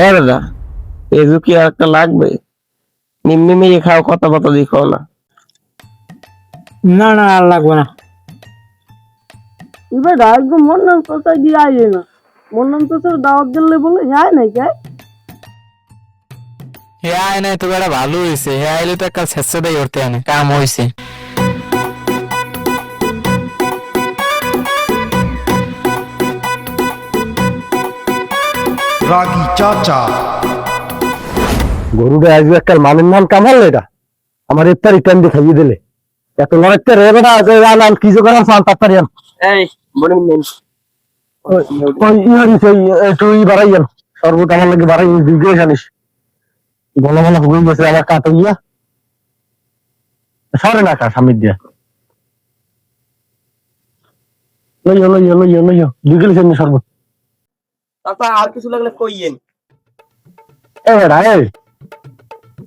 হ্যাঁ দাদা, এজু কি আর একটা লাগবে? নিম্নি মেয়ে খাও, কথা কথা দিয়ে খাও না। না না আর লাগবে না। এবার একদম মন নাম কোথায় দিয়ে আইয়ে না, মন নাম তো দাওয়াত দিলে বলে যায় নাই কে? হে আয় নাই তো বেড়া ভালো হয়েছে, হে আইলে তো একটা শেষ দেয় করতে আনে কাম হয়েছে। রাগী চাচা গরুটা আসবে একটা মানের নাম কামাল এটা আমার ইফতার ইটান দিয়ে খাইয়ে দিলে এত লড়াইতে রে বেটা নাম কি জোগাড় আছে তাড়াতাড়ি আন এই বলে নেন ওই ইহারি সেই তুই বাড়াইয়ান সর্বত আমার লাগে বাড়াই দিকে জানিস বলা বলা হুকুম বসে আমার কাটা ইয়া সরে না কা সামিত দিয়া লইও লইও লইও লইও দিকে জানি সর্বত চাচা আর কিছু লাগলে কইয়েন। এ বেটা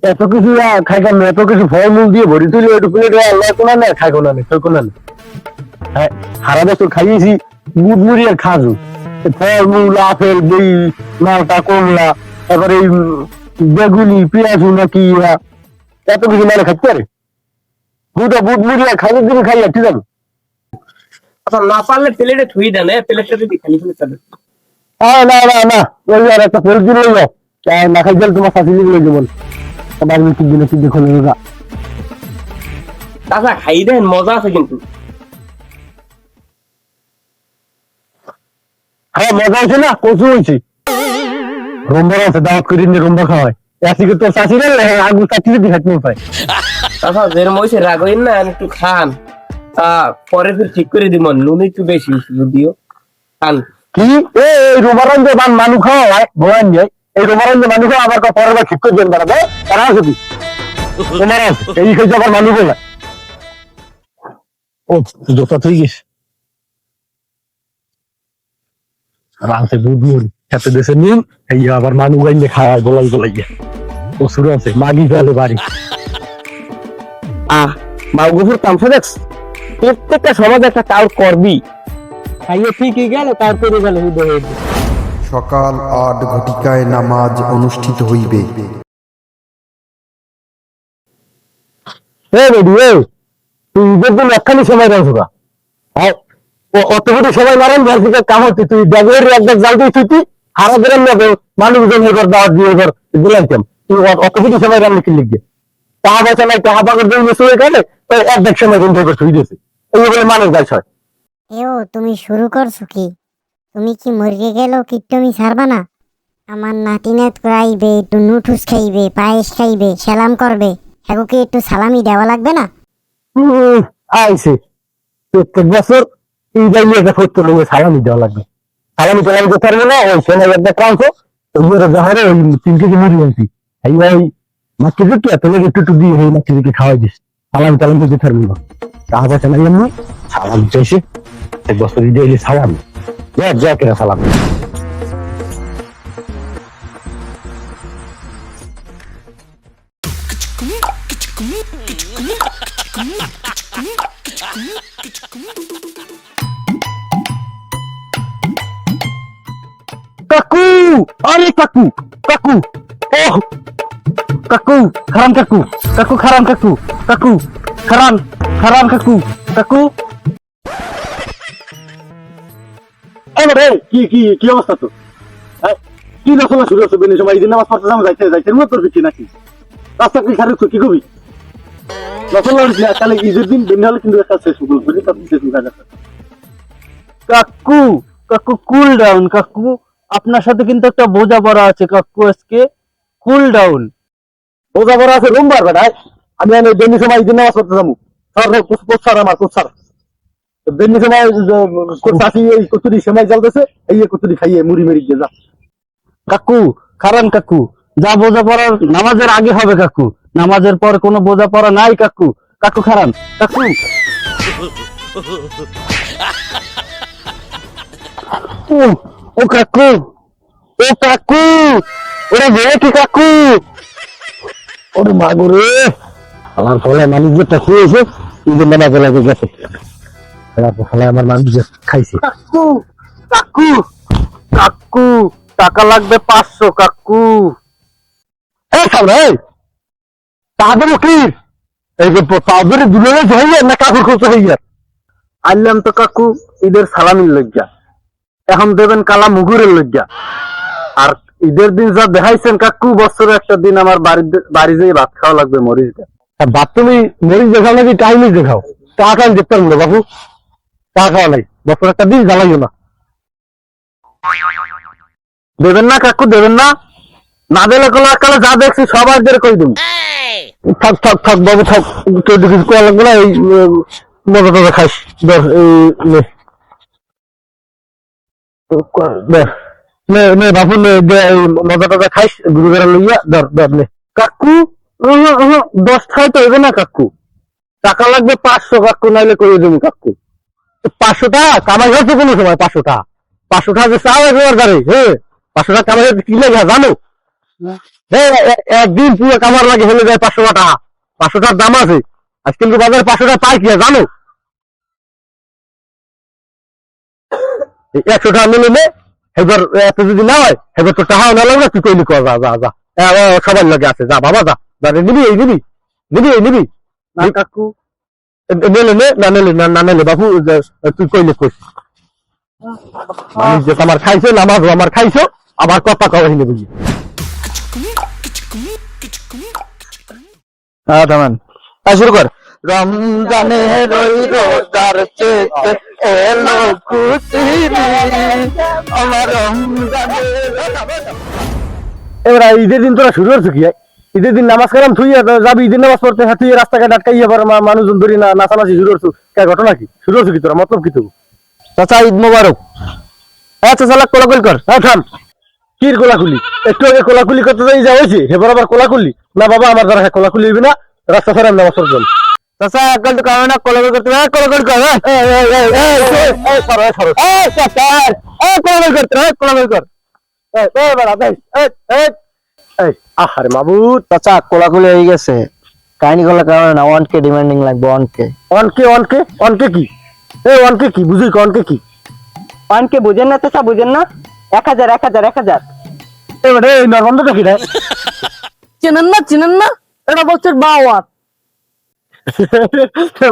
এত কিছু খাইকাম এত কিছু ফলমূল দিয়ে ভরি তুলি ওইটু প্লেট আল্লাহ কোনা নেই খাই কোনা নেই তোর কোনা নেই হ্যাঁ সারা বছর খাইয়েছি মুড়মুড়ি আর খাজু ফলমূল আপেল বই মালটা কমলা তারপরে এই বেগুনি পেঁয়াজু নাকি এত কিছু মানে খাইতে পারে দুটো বুটমুড়ি আর খাজুর দিকে খাইয়া ঠিক আছে আচ্ছা না পারলে প্লেটে থুই দেন, প্লেটটা যদি খালি ফেলে চলে। না না না ওই আর একটা প্লেট দিন লইব না খাই গেলে তোমার শাশুড়ি লই যাবেন আবার আমি ঠিক দিনে ঠিক দেখো লইবা চাচা খাই দেন, মজা আছে কিন্তু। হ্যাঁ মজা হয়েছে না কচু হয়েছে রম্বর আছে দাওয়াত করে নিয়ে রম্বর খাওয়ায় আজকে তো চাষি না আগু চাষি যদি খাইতে না পায় চাচা যেরম হয়েছে রাগ হইন না, একটু খান, পরে ফির ঠিক করে দিব। নুন একটু বেশি যদিও খান। কি এই রোমারান যে মানুষ খাওয়া হয় ভগবান যায় এই রোমারান যে মানুষ আমার পরের বার ঠিক করে দেন তারা তারা আছে কি রোমারান এই খেয়ে আবার মানুষ বলে ও জোতা তুই গেছ রাতে দুধ মুড়ি খেতে দেশে নিন এই আবার মানুষ গাইলে খাওয়ায় বলাই বলাই ও শুরু আছে মাগি ফেলে বাড়ি বাবুগুফুর তামসা দেখছ, প্রত্যেকটা সমাজে একটা কাউ করবি। খাইয়ে ঠিকই গেল তারপরে গেল হৃদয়। সকাল ৮ ঘটিকায় নামাজ অনুষ্ঠিত হইবে। তুই ঈদের দিন একখানি সময় রাখছো না অত কোটি সময় মারেন কাম হচ্ছে তুই ব্যাগের একবার জাল দিয়ে তুই হারা দিলাম না মানুষজন এবার দাওয়াত দিয়ে এবার দিলাম তুই অত কোটি সময় রান্না কি লিখবে টাকা পয়সা নাই টাকা পাকের জন্য শুয়ে গেলে এক দেখ সময় কিন্তু এবার শুয়ে দিয়েছে এই বলে মানুষ গাছ হয় এও তুমি শুরু করছো কি? তুমি কি মরে গেল কি তুমি ছাড়বা না? আমার নাতিনাত করাইবে, একটু নুঠুস খাইবে, পায়েস খাইবে, সালাম করবে, এগুকে একটু সালামি দেওয়া লাগবে না? আইসে প্রত্যেক বছর এই যাইলে একটা সত্য লোক সালামি দেওয়া লাগবে সালামি টালামি করতে পারবে না ওই সেনা একটা কাউন্সো ওই জাহারে ওই 3 কেজি মুড়ি আনছি এই ভাই মাকে দিকে এত লোক একটু দিয়ে এই মাকে দিকে খাওয়াই দিস সালামি টালামি করতে পারবি না টাকা পয়সা নাই এমনি সালাম চাইছে এক বছর দিয়ে সালাম যা কেনা সালাম কাকু আরে কাকু কাকু ও কাকু খারান কাকু কাকু খারান কাকু কাকু খারান খারান কাকু কাকু রে কি কি কি অবস্থা তো কি নসলা শুরু হচ্ছে বেনি সময় দিন নামাজ পড়তে যাইতে যাইতে মত তোর কি নাকি রাস্তা কি খারাপ তো কি কবি নসলা তাহলে ঈদের দিন বেনি হলে কিন্তু একটা শেষ গুলো করি তার শেষ হয়ে যাবে কাকু কাকু কুল ডাউন কাকু, আপনার সাথে কিন্তু একটা বোঝাপড়া আছে কাকু, আজকে কুল ডাউন। বোঝাপড়া আছে রোমবার বেটায় আমি বেনি সময় দিন নামাজ পড়তে যাবো কোথার আমার কোথার বেনি সময় চাষি এই কচুরি সময় চলতেছে এই কচুরি খাইয়ে মুড়ি মেরি দিয়ে যা কাকু খারান কাকু, যা বোঝাপড়ার নামাজের আগে হবে কাকু, নামাজের পর কোনো বোঝাপড়া নাই কাকু। কাকু খারান কাকু ও কাকু ও কাকু ওরে রে কি কাকু ওরে মাগো রে আমার ফলে মানুষ যেটা খেয়েছে ঈদের নামাজ লাগে গেছে ফলে আমার মানুষ খাইছে কাকু কাকু কাকু টাকা লাগবে 500 কাকু। এই সামনে তাদের কি এই যে তাদের দুজনে হইয়া না কাকুর খরচ হইয়া আনলাম তো কাকু ঈদের সালামির লজ্জা, এখন দেবেন কালা মুগুরের লজ্জা। আর ঈদের দিন যা দেখাইছেন কাকু, বছরে একটা দিন আমার বাড়ি যেয়ে ভাত খাওয়া লাগবে মরিচ দিয়ে। ভাত তুমি মরিচ দেখাও নাকি টাইমই দেখাও? টাকা আমি দেখতে পারবো না বাবু, টাকা খাওয়া নাই, বছর একটা দিন জ্বালাইও না। দেবেন না কাকু, দেবেন না? না দিলে কোনো কালে যা দেখছি সব আজদের কই দিন। থাক থাক থাক বাবু থাক, কেউ কিছু করা লাগবে না। এই মজা টজা খাইস, ধর এই নে বাবু নে, মজা টজা খাইস গুরু বেড়া লইয়া, ধর ধর নে। কাকু 10 খাই তো হইবে না কাকু, টাকা লাগবে 500 কাকু, নাইলে করে দেবো কাকু। 500 টাকা কামাই হয়েছে কোনো সময়? 500 টাকা, 500 টাকা যে চাও একবার গাড়ি, হ্যাঁ 500 টাকা কামাই হয়েছে কি লাগে জানো? একদিন পুরো কামার লাগে হলে যায় 500 টাকা। 500 টাকার দাম আছে আজ, কিন্তু বাজারে 500 টাকা পাই কি জানো? 100 টাকা নিলে নে, এবার এত যদি না হয় এবার তো টাকা না লাগবে, তুই কইলি কর, যা যা যা, সবার লাগে আছে, যা বাবা যা, নিবি এই নিবি, নিবি এই নিবি না কাকু? নেলে নে, না নেলে না নেলে বাবু তুই কইলে কইস। মানুষ যে আমার খাইছো, নামাজও আমার খাইছো, আবার কথা কওয়া হইলে বুঝি। হ্যাঁ থামান, শুরু কর। রমজানে রই রোজার চেতে এলো খুশি আমার রমজানে। এবার ঈদের দিন তোরা শুরু করছো কি? ঈদের দিন নামাজ কালাম তুই যাবি ঈদের নামাজ পড়তে, হ্যাঁ তুই রাস্তাঘাট আটকাই আবার মানুষজন ধরি না নাচানাচি শুরু করছো, কে ঘটনা কি? শুরু করছো কি তোরা, মতলব কি তোর? চাচা ঈদ মোবারক। আচ্ছা চালা কোলাকুলি কর। হ্যাঁ থাম, কি কোলাকুলি? একটু আগে কোলাকুলি করতে যাই যা হয়েছে, এবার আবার কোলাকুলি না বাবা, আমার দ্বারা কোলাকুলি হইবে না, রাস্তা ফেরাম নামাজ পড়বেন। চাচা একদম তো কারণ না, কোলাকুলি করতে হবে, কোলাকুলি কর। কোলাকুলি কর। আহারে মাবুদ, চাচা কোলাকুলি হয়ে গেছে, কাহিনী গুলো কারণ না, 1K ডিমান্ডিং লাগবে। 1K 1K 1K 1K কি? 1K কি বুঝি? 1K কি? 1K বুঝেন না চাচা, বুঝেন না? 1000 1000 1000। এবারে এই নরবন্ধটা কি রে? চিনেন না এটা বলছে বাওয়াত।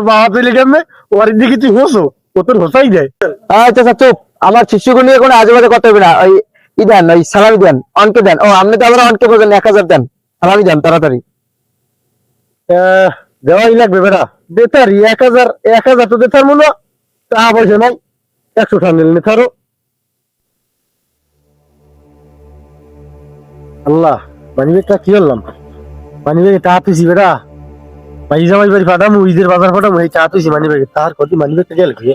বাবা তুই কেমনে ওর দিকে তুই হোসো, ও তোর হোসাই যায়। আচ্ছা চাচা চুপ, আমার শিষ্যকে নিয়ে কোনো আজে বাজে কথা হবে না। ওই ই দেন, ওই সালামি দেন, 1K দেন। ও আপনি তো আবার 1K বলেন, 1000 দেন, সালামি দেন তাড়াতাড়ি। দেওয়াই লাগবে বেটা, বেতারি 1000 তো দেতার মনে টাকা পয়সা নাই, 100 টাকা নিলে নেতারও। আল্লাহ, মানিব্যাগটা কি করলাম? মানিব্যাগে টাকা তুইছি বেটা, ভাই জামাই বাড়ি ফাটামু, ঈদের বাজার ফাটামু, এই টাকা তুইছি মানিব্যাগে। তার কত মানিব্যাগটা গেল কি?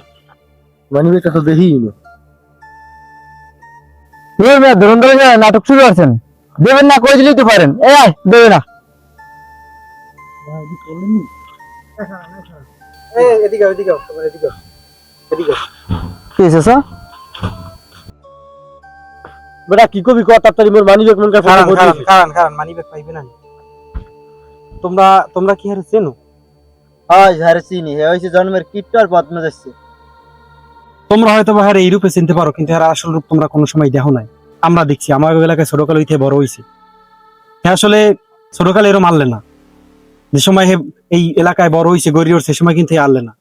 মানিব্যাগটা তো দেখি ধরুন ধরে নাটক শুরু করছেন, দেবেন না করে দিলেই তো পারেন। দেবে না। বেটা কি কবি কর তাড়াতাড়ি, মোর মানিব্যাগ মন কাছে কারণ মানিব্যাগ পাইবে না। তোমরা কি হারে চেনো? চিনি, হে হইছে জন্মের কিট্টু আর বদমে যাচ্ছে। তোমরা হয়তো বা হারে এই রূপে চিনতে পারো, কিন্তু এর আসল রূপ তোমরা কোনো সময় দেখো নাই। আমরা দেখছি, আমার এলাকায় ছোটকাল হইতে বড় হইছে। হ্যাঁ আসলে ছোটকালে এরম আনলে না, যে সময় এই এলাকায় বড় হইছে গড়ি উঠছে, সে সময় কিন্তু আনলে না।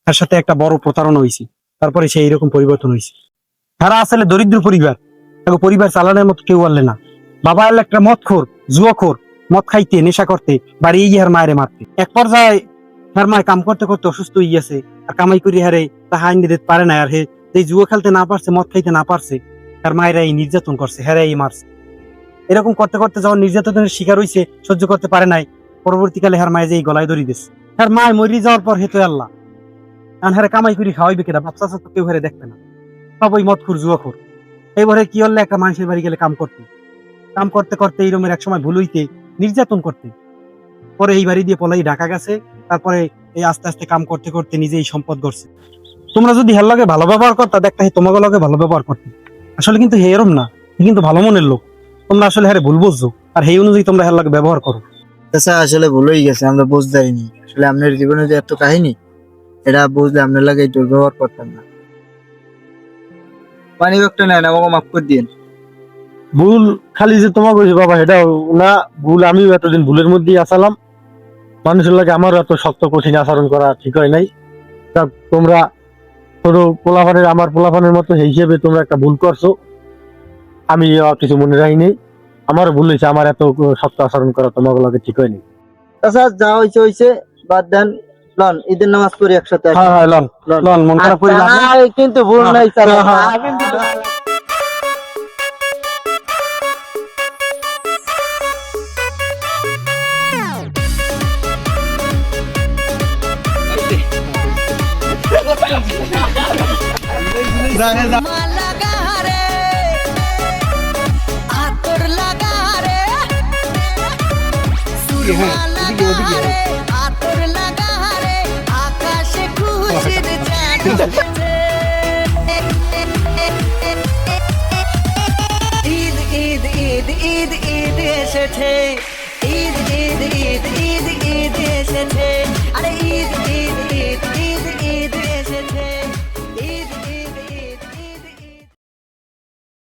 তার সাথে একটা বড় প্রতারণা হয়েছে, তারপরে সে এইরকম পরিবর্তন হয়েছে। তারা আসলে দরিদ্র পরিবার, পরিবার চালানোর মতো কেউ আনলে না। বাবা আনলে একটা মদখোর, জুয়াখোর, মদ খাইতে নেশা করতে বাড়ি গিয়ে মায়ের মারতে। এক পর্যায়ে তার মায় কাম করতে করতে অসুস্থ হয়ে গেছে, আর কামাই করি হারে তাহা আইন দিতে পারে না। আর যে জুয়া খেলতে না পারছে, মদ খাইতে না পারছে, তার মায়েরা এই নির্যাতন করছে, হেরা এই মারছে। এরকম করতে করতে যখন নির্যাতনের শিকার হয়েছে, সহ্য করতে পারে নাই, পরবর্তীকালে হার মায়ে যে এই গলায় দড়ি দিচ্ছে। তার মায় মরি যাওয়ার পর হেতু আল্লাহ হারে কামাই করি খাওয়াইবে কেনা, বাচ্চা তো কেউ হারে দেখবে না, সব ওই মদখোর জুয়াখোর। এইবারে কি হলে একটা মানুষের বাড়ি গেলে কাম করতে করতে এই রকমের এক সময় ভুল হইতে নির্যাতন করতে, পরে এই বাড়ি দিয়ে পলাই ঢাকা গেছে। তারপরে এই আস্তে আস্তে কাম করতে করতে নিজেই সম্পদ গড়ছে। তোমরা যদি হের লগে ভালো ব্যবহার করতা, দেখতা হে তোমাকে লগে ভালো ব্যবহার করতে। আসলে কিন্তু হে এরম না, কিন্তু ভালো মনের লোক। তোমরা আসলে হারে ভুল বুঝছো, আর সেই অনুযায়ী তোমরা হের লগে ব্যবহার করো। আচ্ছা আসলে ভুল হয়ে গেছে, আমরা বুঝতেইনি। আসলে আপনার জীবনে যে এত কাহিনী, এটা বুঝলে আপনার লাগে একটু ব্যবহার করতাম না। মানিব্যাগটা নেন, আমাকে মাফ করে দিন। ভুল খালি যে তোমাকে কইছি বাবা এটা না, ভুল আমিও এতদিন ভুলের মধ্যেই আসালাম। মানুষের লাগে আমারও এত শক্ত কঠিন আচরণ করা ঠিক হয় নাই। তা তোমরা ছোট পোলাপানের আমার পোলাপানের মতো সেই হিসেবে তোমরা একটা ভুল করছো, আমি কিছু মনে রাখিনি। আমারও ভুল হয়েছে, আমার এত শক্ত আচরণ করা তোমাকে লাগে ঠিক হয়নি। আচ্ছা যা হয়েছে হয়েছে, বাদ দেন। লন ঈদের নামাজ পড়ি একসাথে। হ্যাঁ হ্যাঁ লন লন, মন খারাপ করি না। কিন্তু ভুল নাই স্যার। ঈদ ঈদ ঈদ ঈদ ঈদ এসেছে, ঈদ ঈদ ঈদ ঈদ ঈদ এসেছে, আরে ঈদ ঈদ